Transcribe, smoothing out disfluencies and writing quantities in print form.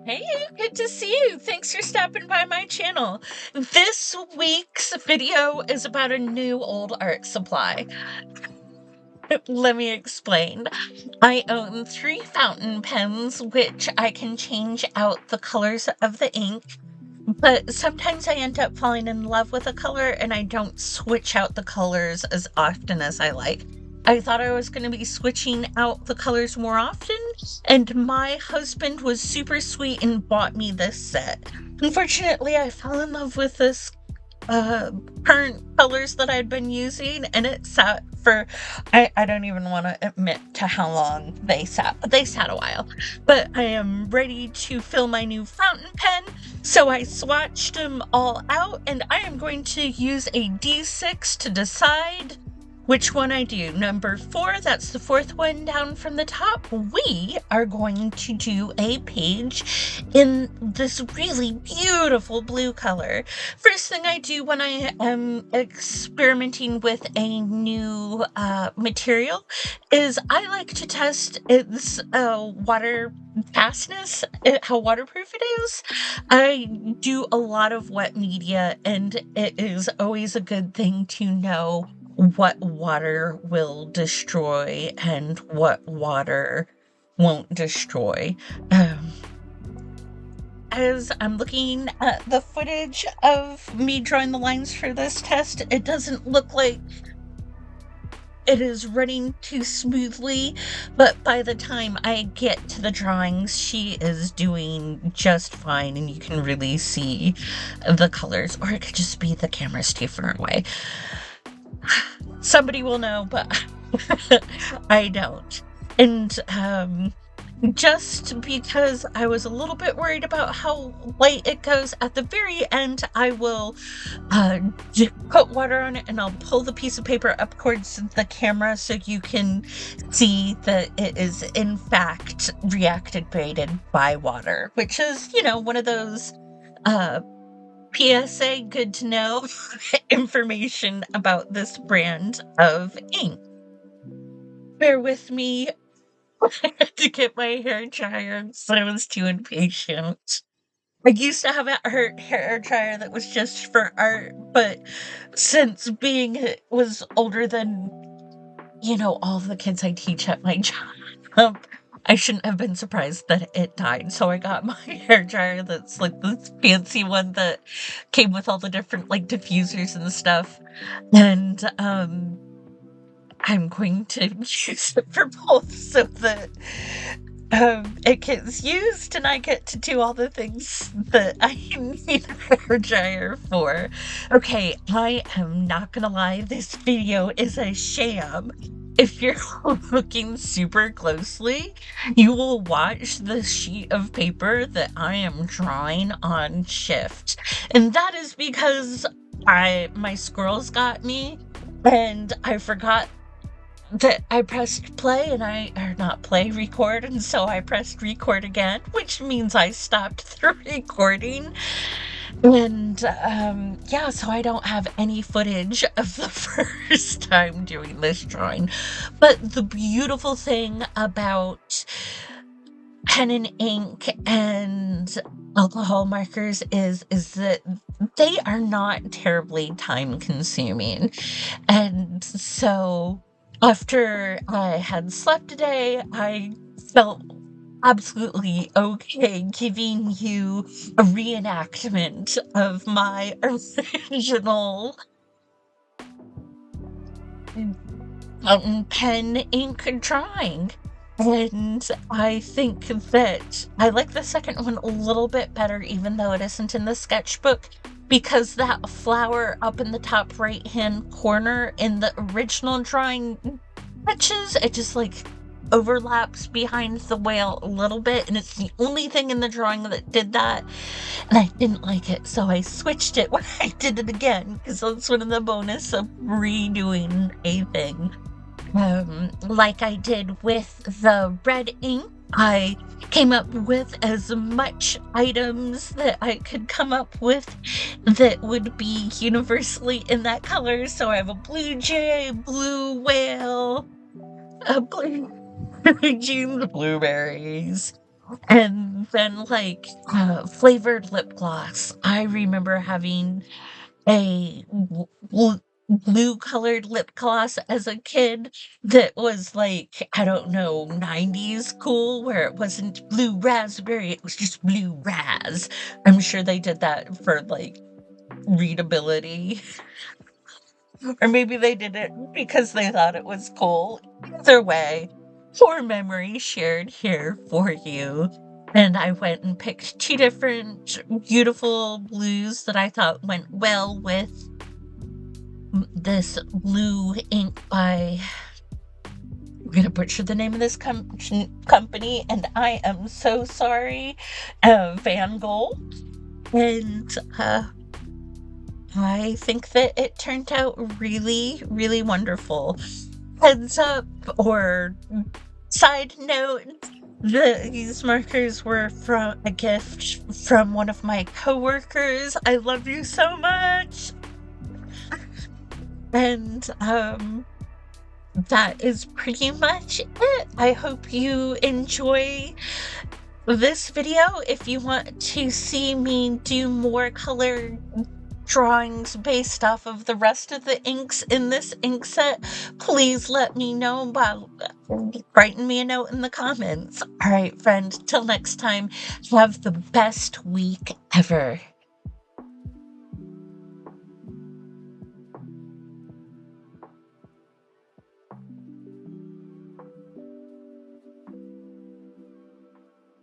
Hey, good to see you. Thanks for stopping by my channel. This week's video is about a new old art supply. Let me explain. I own 3 fountain pens, which I can change out the colors of the ink, but sometimes I end up falling in love with a color and I don't switch out the colors as often as I like. I thought I was going to be switching out the colors more often, and my husband was super sweet and bought me this set. Unfortunately, I fell in love with this current colors that I'd been using, and it sat for I don't even want to admit to how long they sat. They sat a while, but I am ready to fill my new fountain pen, so I swatched them all out, and I am going to use a D6 to decide which one I do. Number 4, that's the 4th one down from the top. We are going to do a page in this really beautiful blue color. First thing I do when I am experimenting with a new material is I like to test its water fastness, how waterproof it is. I do a lot of wet media, and it is always a good thing to know what water will destroy and what water won't destroy. As I'm looking at the footage of me drawing the lines for this test, it doesn't look like it is running too smoothly, but by the time I get to the drawings, she is doing just fine, and you can really see the colors, or it could just be the camera's too far away. Somebody will know, but I don't. And just because I was a little bit worried about how light it goes, at the very end I will put water on it, and I'll pull the piece of paper up towards the camera so you can see that it is in fact reactivated by water, which is, one of those PSA, good to know information about this brand of ink. Bear with me to get my hair dryer because I was too impatient. I used to have a hair dryer that was just for art, but since being it was older than, all the kids I teach at my job, I shouldn't have been surprised that it died. So I got my hair dryer that's like this fancy one that came with all the different like diffusers and stuff. And I'm going to use it for both so that it gets used and I get to do all the things that I need a hair dryer for. Okay, I am not gonna lie, this video is a sham. If you're looking super closely, you will watch the sheet of paper that I am drawing on shift. And that is because my squirrels got me, and I forgot that I pressed play record, and so I pressed record again, which means I stopped the recording. And so I don't have any footage of the first time doing this drawing. But the beautiful thing about pen and ink and alcohol markers is that they are not terribly time consuming. And so after I had slept a day, I felt absolutely okay giving you a reenactment of my original fountain pen ink drawing. And I think that I like the second one a little bit better, even though it isn't in the sketchbook, because that flower up in the top right hand corner in the original drawing touches, it just like overlaps behind the whale a little bit, and it's the only thing in the drawing that did that, and I didn't like it, so I switched it when I did it again, because that's one of the bonus of redoing a thing. Like I did with the red ink I came up with as much items that I could come up with that would be universally in that color. So I have a blue jay, blue whale, a blue jeans, blueberries, and then flavored lip gloss. I remember having a blue colored lip gloss as a kid that was like, I don't know, 90s cool, where it wasn't blue raspberry, it was just blue raz. I'm sure they did that for like readability, or maybe they did it because they thought it was cool. Either way, core memory shared here for you. And I went and picked two different beautiful blues that I thought went well with this blue ink by, I'm gonna butcher the name of this company, and I am so sorry, Vangoal. And I think that it turned out really, really wonderful. Heads up, or side note, these markers were from a gift from one of my coworkers. I love you so much. And that is pretty much it. I hope you enjoy this video. If you want to see me do more color drawings based off of the rest of the inks in this ink set, please let me know by writing me a note in the comments. All right, friend, till next time, have the best week ever.